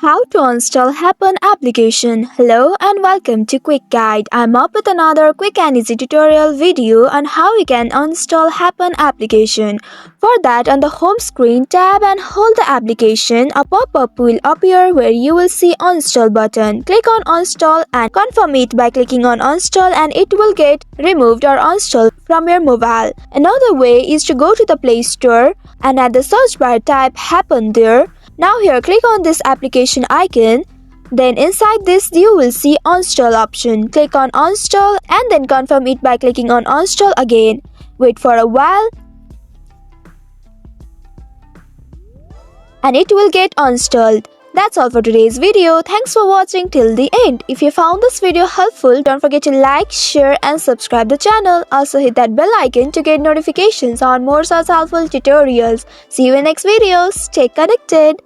How to install Happn application. Hello and welcome to Quick Guide. I'm up with another quick and easy tutorial video on how you can install Happn application. For that, on the home screen, tap and hold the application. A pop-up will appear where you will see Install button. Click on Install and confirm it by clicking on Install and it will get removed or installed from your mobile. Another way is to go to the Play Store and at the search bar type Happn there. Now here click on this application icon. Then inside this you will see install option. Click on install and then confirm it by clicking on install again. Wait for a while and it will get installed. That's all for today's video. Thanks for watching till the end. If you found this video helpful, don't forget to like, share and subscribe the channel. Also hit that bell icon to get notifications on more such helpful tutorials. See you in next video. Stay connected.